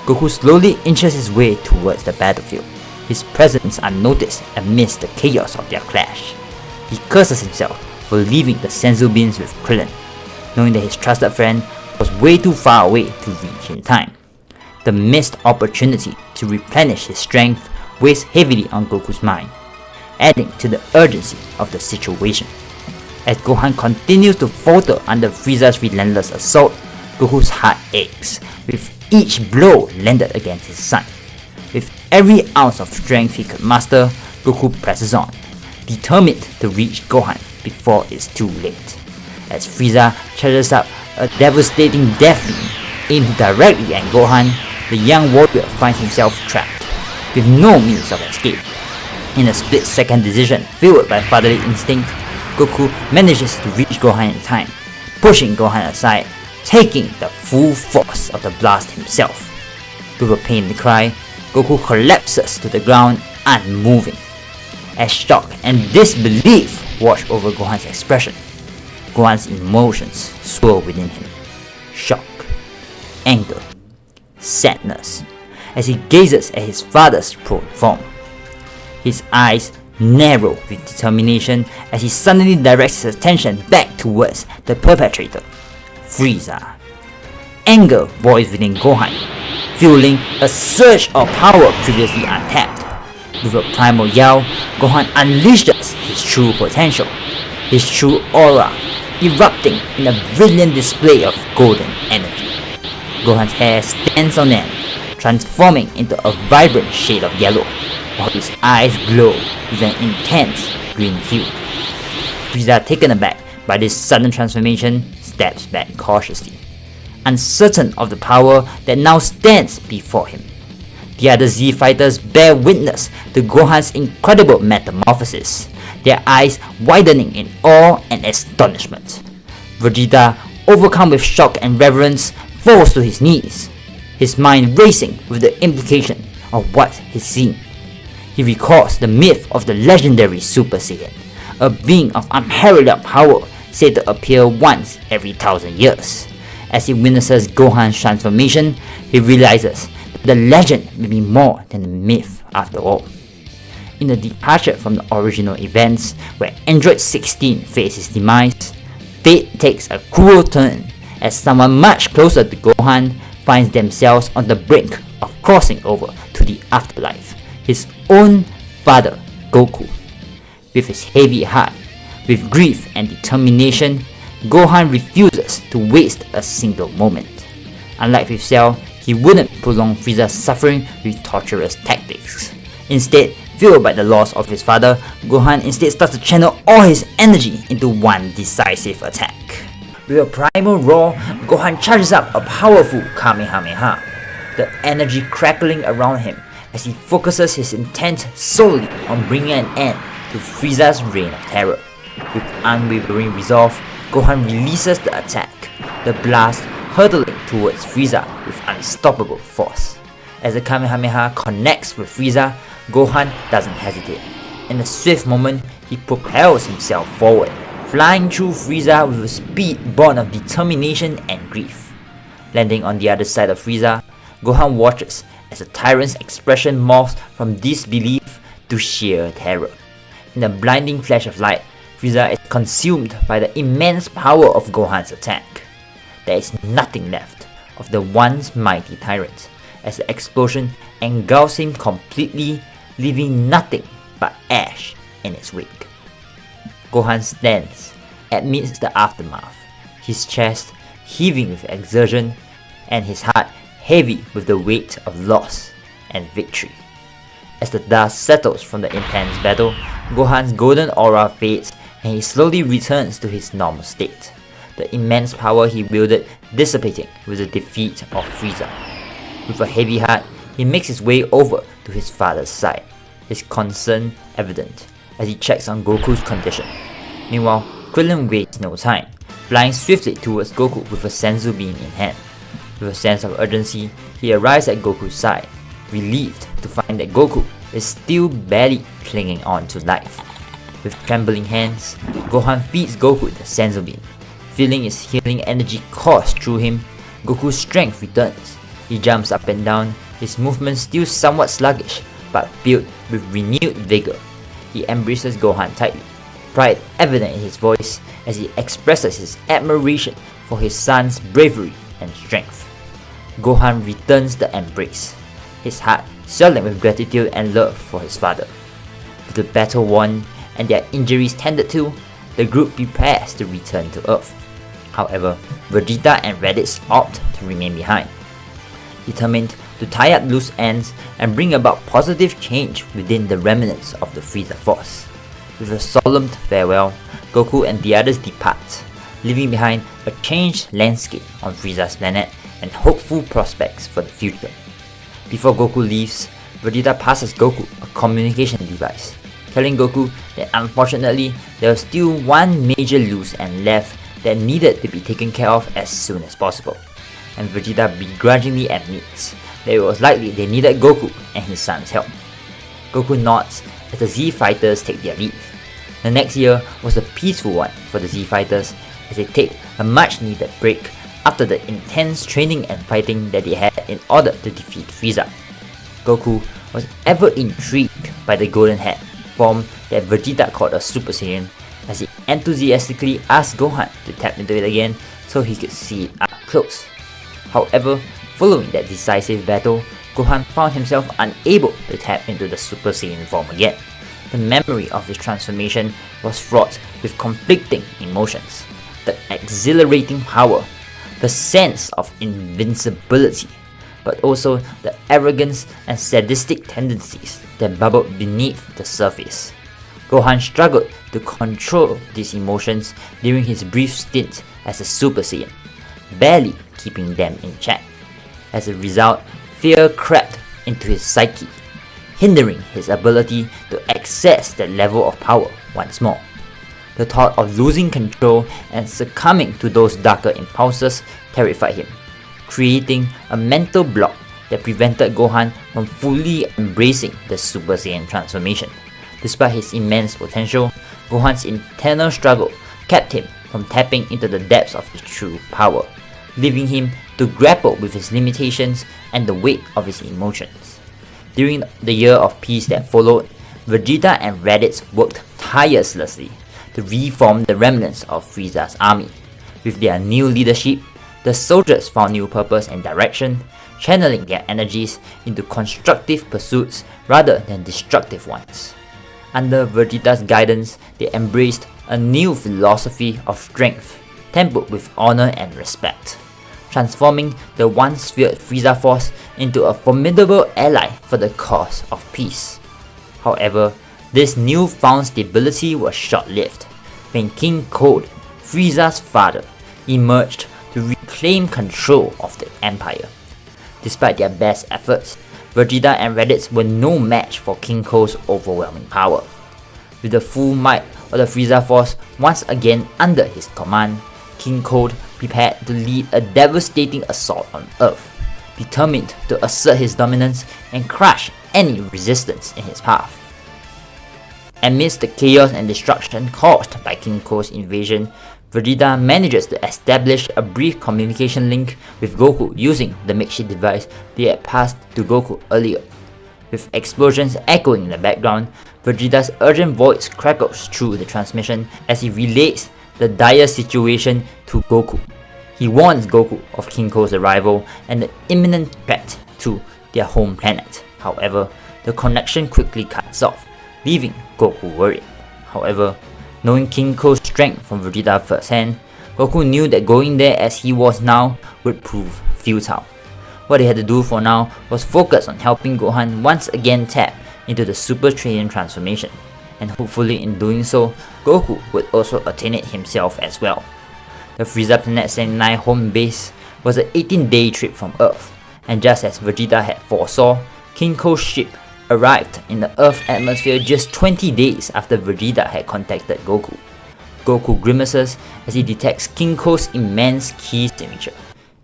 Goku slowly inches his way towards the battlefield, his presence unnoticed amidst the chaos of their clash. He curses himself for leaving the Senzu beans with Krillin, knowing that his trusted friend was way too far away to reach in time. The missed opportunity to replenish his strength weighs heavily on Goku's mind, adding to the urgency of the situation. As Gohan continues to falter under Frieza's relentless assault, Goku's heart aches with each blow landed against his son. With every ounce of strength he could muster, Goku presses on, determined to reach Gohan before it's too late. As Frieza charges up a devastating death beam aimed directly at Gohan, the young warrior finds himself trapped, with no means of escape. In a split-second decision fueled by fatherly instinct, Goku manages to reach Gohan in time, pushing Gohan aside, taking the full force of the blast himself. With a pained cry, Goku collapses to the ground, unmoving. As shock and disbelief wash over Gohan's expression, Gohan's emotions swirl within him. Shock, anger, sadness, as he gazes at his father's prone form. His eyes narrow with determination as he suddenly directs his attention back towards the perpetrator, Frieza. Anger boils within Gohan, fueling a surge of power previously untapped. With a primal yell, Gohan unleashes his true potential, his true aura erupting in a brilliant display of golden energy. Gohan's hair stands on end, transforming into a vibrant shade of yellow, while his eyes glow with an intense green hue. Frieza, taken aback by this sudden transformation, steps back cautiously, uncertain of the power that now stands before him. The other Z fighters bear witness to Gohan's incredible metamorphosis, their eyes widening in awe and astonishment. Vegeta, overcome with shock and reverence, falls to his knees, his mind racing with the implication of what he's seen. He recalls the myth of the legendary Super Saiyan, a being of unparalleled power said to appear once every 1,000 years. As he witnesses Gohan's transformation, he realizes that the legend may be more than a myth after all. In a departure from the original events where Android 16 faces demise, fate takes a cruel turn as someone much closer to Gohan finds themselves on the brink of crossing over to the afterlife, his own father, Goku. With his heavy heart, with grief and determination, Gohan refuses to waste a single moment. Unlike with Cell, he wouldn't prolong Frieza's suffering with torturous tactics. Instead, fueled by the loss of his father, Gohan instead starts to channel all his energy into one decisive attack. With a primal roar, Gohan charges up a powerful Kamehameha, the energy crackling around him as he focuses his intent solely on bringing an end to Frieza's reign of terror. With unwavering resolve, Gohan releases the attack, the blast hurtling towards Frieza with unstoppable force. As the Kamehameha connects with Frieza, Gohan doesn't hesitate. In a swift moment, he propels himself forward, flying through Frieza with a speed born of determination and grief. Landing on the other side of Frieza, Gohan watches as the tyrant's expression morphs from disbelief to sheer terror. In a blinding flash of light, Frieza is consumed by the immense power of Gohan's attack. There is nothing left of the once mighty tyrant, as the explosion engulfs him completely, leaving nothing but ash in its wake. Gohan stands amidst the aftermath, his chest heaving with exertion and his heart heavy with the weight of loss and victory. As the dust settles from the intense battle, Gohan's golden aura fades and he slowly returns to his normal state, the immense power he wielded dissipating with the defeat of Frieza. With a heavy heart, he makes his way over to his father's side, his concern evident as he checks on Goku's condition. Meanwhile, Krillin wastes no time, flying swiftly towards Goku with a senzu bean in hand. With a sense of urgency, he arrives at Goku's side, relieved to find that Goku is still barely clinging on to life. With trembling hands, Gohan feeds Goku the senzu bean. Feeling his healing energy course through him, Goku's strength returns. He jumps up and down, his movements still somewhat sluggish, but filled with renewed vigor. He embraces Gohan tightly, pride evident in his voice as he expresses his admiration for his son's bravery and strength. Gohan returns the embrace, his heart swelling with gratitude and love for his father. With the battle won and their injuries tended to, the group prepares to return to Earth. However, Vegeta and Raditz opt to remain behind, determined to tie up loose ends and bring about positive change within the remnants of the Frieza force. With a solemn farewell, Goku and the others depart, leaving behind a changed landscape on Frieza's planet and hopeful prospects for the future. Before Goku leaves, Vegeta passes Goku a communication device, telling Goku that unfortunately there was still one major loose end left that needed to be taken care of as soon as possible, and Vegeta begrudgingly admits that it was likely they needed Goku and his son's help. Goku nods as the Z Fighters take their leave. The next year was a peaceful one for the Z Fighters as they take a much needed break after the intense training and fighting that they had in order to defeat Frieza. Goku was ever intrigued by the golden head form that Vegeta called a Super Saiyan as he enthusiastically asked Gohan to tap into it again so he could see it up close. However, following that decisive battle, Gohan found himself unable to tap into the Super Saiyan form again. The memory of his transformation was fraught with conflicting emotions. The exhilarating power, the sense of invincibility, but also the arrogance and sadistic tendencies that bubbled beneath the surface. Gohan struggled to control these emotions during his brief stint as a Super Saiyan, barely keeping them in check. As a result, fear crept into his psyche, hindering his ability to access that level of power once more. The thought of losing control and succumbing to those darker impulses terrified him, creating a mental block that prevented Gohan from fully embracing the Super Saiyan transformation. Despite his immense potential, Gohan's internal struggle kept him from tapping into the depths of his true power, leaving him to grapple with his limitations and the weight of his emotions. During the year of peace that followed, Vegeta and Raditz worked tirelessly to reform the remnants of Frieza's army. With their new leadership, the soldiers found new purpose and direction, channeling their energies into constructive pursuits rather than destructive ones. Under Vegeta's guidance, they embraced a new philosophy of strength, tempered with honor and respect, transforming the once feared Frieza force into a formidable ally for the cause of peace. However, this newfound stability was short-lived, when King Cold, Frieza's father, emerged to reclaim control of the Empire. Despite their best efforts, Vegeta and Raditz were no match for King Cold's overwhelming power. With the full might of the Frieza force once again under his command, King Cold prepared to lead a devastating assault on Earth, determined to assert his dominance and crush any resistance in his path. Amidst the chaos and destruction caused by King Cold's invasion, Vegeta manages to establish a brief communication link with Goku using the makeshift device they had passed to Goku earlier. With explosions echoing in the background, Vegeta's urgent voice crackles through the transmission as he relays the dire situation to Goku. He warns Goku of King Cold's arrival and the imminent threat to their home planet. However, the connection quickly cuts off, leaving Goku worried. However, knowing King Cold's strength from Vegeta firsthand, Goku knew that going there as he was now would prove futile. What he had to do for now was focus on helping Gohan once again tap into the Super Saiyan transformation, and hopefully in doing so, Goku would also attain it himself as well. The Frieza Planet 79 home base was an 18-day trip from Earth, and just as Vegeta had foresaw, King Cold's ship arrived in the Earth atmosphere just 20 days after Vegeta had contacted Goku. Goku grimaces as he detects King Cold's immense key signature.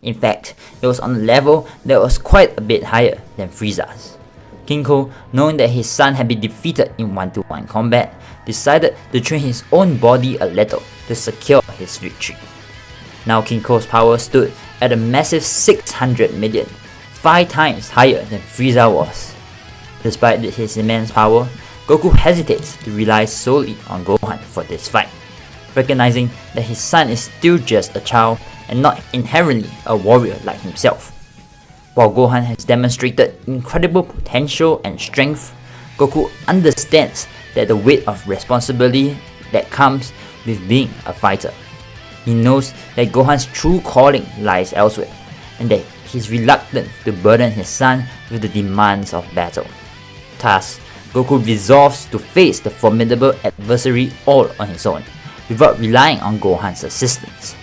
In fact, it was on a level that was quite a bit higher than Frieza's. King Cold, knowing that his son had been defeated in 1-1 combat, decided to train his own body a little to secure his victory. Now King Cold's power stood at a massive 600 million, 5 times higher than Frieza was. Despite his immense power, Goku hesitates to rely solely on Gohan for this fight, recognizing that his son is still just a child and not inherently a warrior like himself. While Gohan has demonstrated incredible potential and strength, Goku understands that the weight of responsibility that comes with being a fighter. He knows that Gohan's true calling lies elsewhere, and that he's reluctant to burden his son with the demands of battle. Thus, Goku resolves to face the formidable adversary all on his own, without relying on Gohan's assistance.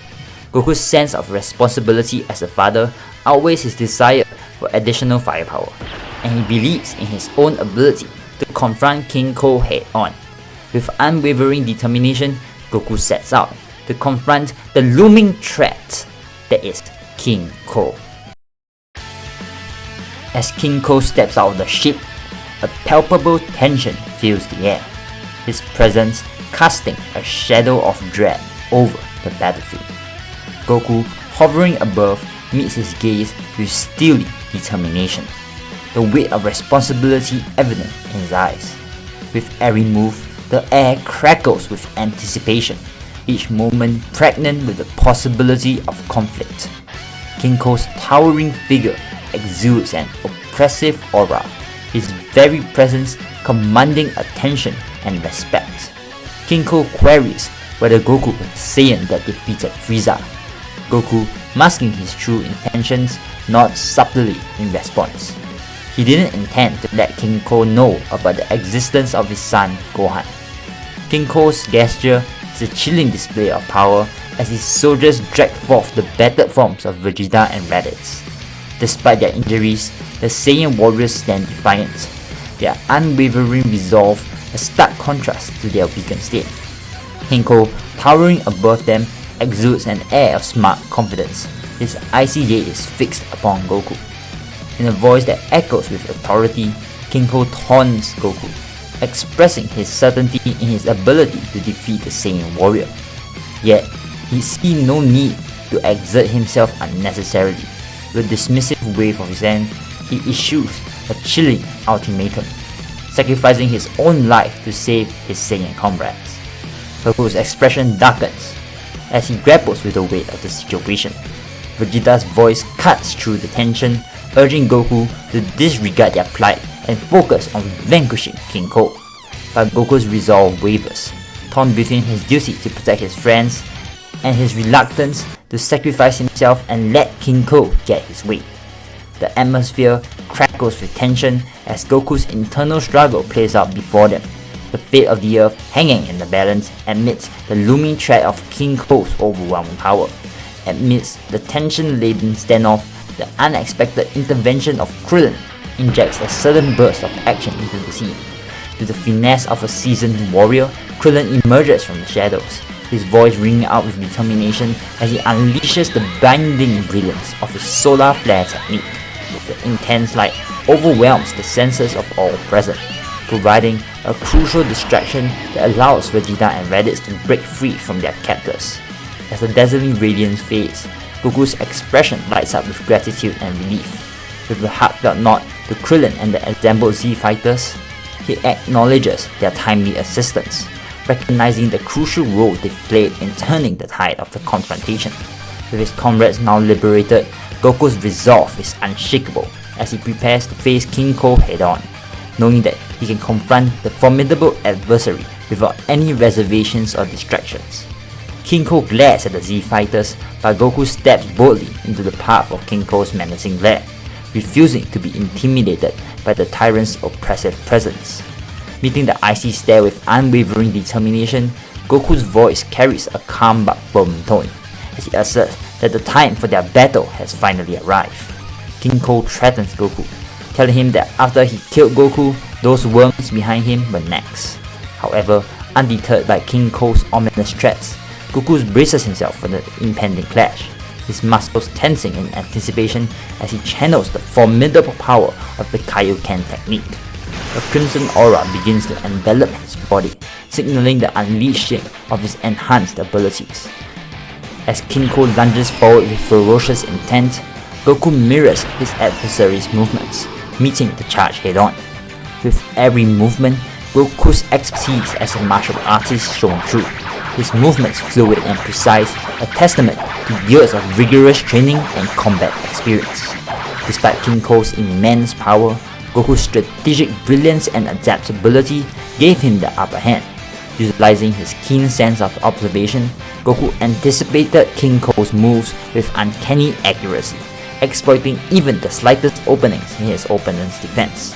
Goku's sense of responsibility as a father outweighs his desire for additional firepower, and he believes in his own ability to confront King Cold head-on. With unwavering determination, Goku sets out to confront the looming threat that is King Cold. As King Cold steps out of the ship, a palpable tension fills the air, his presence casting a shadow of dread over the battlefield. Goku, hovering above, meets his gaze with steely determination, the weight of responsibility evident in his eyes. With every move, the air crackles with anticipation, each moment pregnant with the possibility of conflict. King Cold's towering figure exudes an oppressive aura, his very presence commanding attention and respect. King Cold queries whether Goku was the Saiyan that defeated Frieza. Goku, masking his true intentions, nods subtly in response. He didn't intend to let King Cold know about the existence of his son, Gohan. King Cold's gesture is a chilling display of power as his soldiers drag forth the battered forms of Vegeta and Raditz. Despite their injuries, the Saiyan warriors stand defiant, their unwavering resolve a stark contrast to their weakened state. Kinko, towering above them, exudes an air of smart confidence. His icy gaze is fixed upon Goku. In a voice that echoes with authority, Kinko taunts Goku, expressing his certainty in his ability to defeat the Saiyan warrior. Yet, he sees no need to exert himself unnecessarily. With a dismissive wave of his hand, he issues a chilling ultimatum, sacrificing his own life to save his Saiyan comrades. Goku's expression darkens as he grapples with the weight of the situation. Vegeta's voice cuts through the tension, urging Goku to disregard their plight and focus on vanquishing Kinko. But Goku's resolve wavers, torn between his duty to protect his friends and his reluctance to sacrifice himself and let Kinko get his way. The atmosphere crackles with tension as Goku's internal struggle plays out before them, the fate of the earth hanging in the balance amidst the looming threat of Kinko's overwhelming power. Amidst the tension-laden standoff, the unexpected intervention of Krillin injects a sudden burst of action into the scene. With the finesse of a seasoned warrior, Krillin emerges from the shadows, his voice ringing out with determination as he unleashes the blinding brilliance of his solar flare technique. The intense light overwhelms the senses of all present, providing a crucial distraction that allows Vegeta and Raditz to break free from their captors. As the dazzling radiance fades, Goku's expression lights up with gratitude and relief. With a heartfelt nod to Krillin and the assembled Z fighters, he acknowledges their timely assistance, recognizing the crucial role they played in turning the tide of the confrontation. With his comrades now liberated, Goku's resolve is unshakable as he prepares to face Kinko head-on, knowing that he can confront the formidable adversary without any reservations or distractions. Kinko glares at the Z fighters, but Goku steps boldly into the path of Kinko's menacing glare, refusing to be intimidated by the tyrant's oppressive presence. Meeting the icy stare with unwavering determination, Goku's voice carries a calm but firm tone as he asserts that the time for their battle has finally arrived. Kinko threatens Goku, telling him that after he killed Goku, those worms behind him were next. However, undeterred by Kinko's ominous threats, Goku braces himself for the impending clash, his muscles tensing in anticipation as he channels the formidable power of the Kaioken technique. A crimson aura begins to envelop his body, signaling the unleashing of his enhanced abilities. As Kinko lunges forward with ferocious intent, Goku mirrors his adversary's movements, meeting the charge head-on. With every movement, Goku's expertise as a martial artist shone through, his movements fluid and precise, a testament to years of rigorous training and combat experience. Despite Kinko's immense power, Goku's strategic brilliance and adaptability gave him the upper hand. Utilizing his keen sense of observation, Goku anticipated Kinko's moves with uncanny accuracy, exploiting even the slightest openings in his opponent's defense.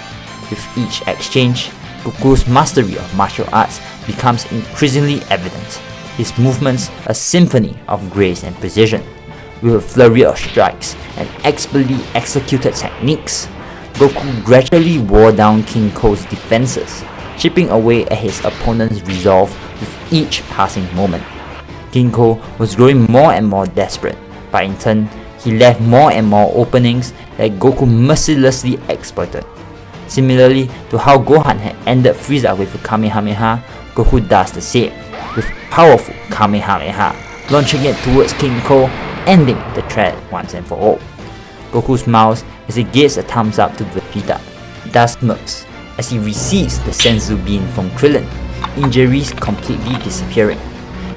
With each exchange, Goku's mastery of martial arts becomes increasingly evident, his movements a symphony of grace and precision. With a flurry of strikes and expertly executed techniques, Goku gradually wore down Kinko's defenses, chipping away at his opponent's resolve with each passing moment. Kinko was growing more and more desperate, but in turn, he left more and more openings that Goku mercilessly exploited. Similarly to how Gohan had ended Frieza with a Kamehameha, Goku does the same, with powerful Kamehameha, launching it towards Kinko, ending the threat once and for all. Goku smiles as he gives a thumbs up to Vegeta, thus smirks as he receives the Senzu beam from Krillin, injuries completely disappearing.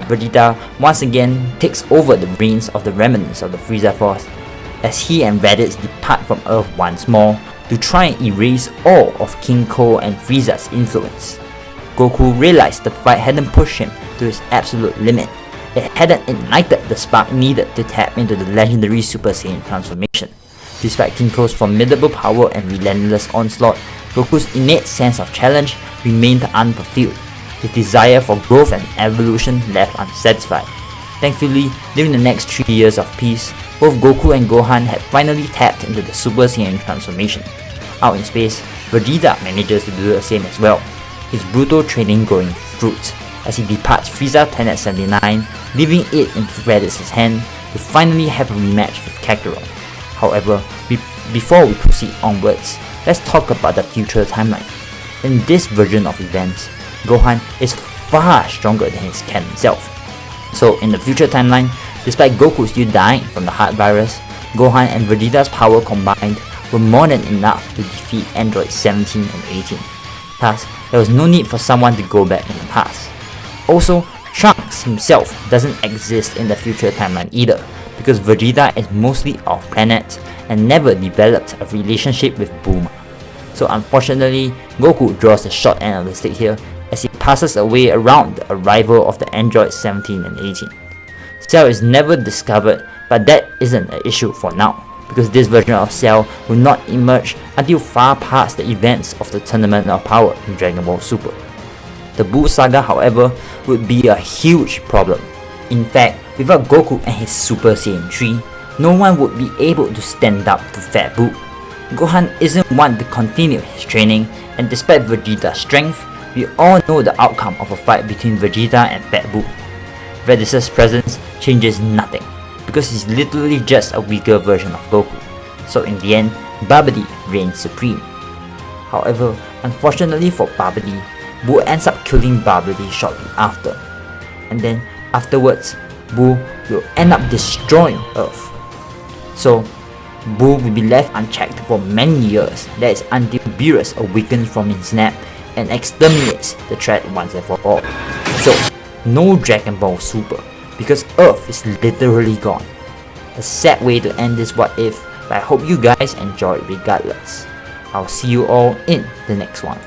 Vegeta once again takes over the reins of the remnants of the Frieza Force as he and Raditz depart from Earth once more to try and erase all of Kinko and Frieza's influence. Goku realized the fight hadn't pushed him to his absolute limit. It hadn't ignited the spark needed to tap into the legendary Super Saiyan transformation. Despite Kinko's formidable power and relentless onslaught, Goku's innate sense of challenge remained unfulfilled, his desire for growth and evolution left unsatisfied. Thankfully, during the next 3 years of peace, both Goku and Gohan had finally tapped into the Super Saiyan transformation. Out in space, Vegeta manages to do the same as well, his brutal training growing fruit, as he departs Frieza Planet 79, leaving it in Raditz's hand to finally have a rematch with Kakarot. However, before we proceed onwards, let's talk about the future timeline. In this version of events, Gohan is far stronger than his canon self. So in the future timeline, despite Goku still dying from the heart virus, Gohan and Vegeta's power combined were more than enough to defeat androids 17 and 18. Thus, there was no need for someone to go back in the past. Also, Trunks himself doesn't exist in the future timeline either, because Vegeta is mostly off planet and never developed a relationship with Bulma. So unfortunately, Goku draws the short end of the stick here as he passes away around the arrival of the androids 17 and 18. Cell is never discovered, but that isn't an issue for now, because this version of Cell will not emerge until far past the events of the Tournament of Power in Dragon Ball Super. The Buu saga, however, would be a huge problem. In fact, without Goku and his Super Saiyan 3, no one would be able to stand up to Fat Buu. Gohan isn't one to continue his training, and despite Vegeta's strength, we all know the outcome of a fight between Vegeta and Fat Buu. Raditz's presence changes nothing, because he's literally just a weaker version of Goku. So in the end, Babidi reigns supreme. However, unfortunately for Babidi, Buu ends up killing Babidi shortly after. And then afterwards, Buu will end up destroying Earth. So, Buu will be left unchecked for many years, that is until Beerus awakens from his nap and exterminates the threat once and for all. So, no Dragon Ball Super, because Earth is literally gone. A sad way to end this what if, but I hope you guys enjoyed regardless. I'll see you all in the next one.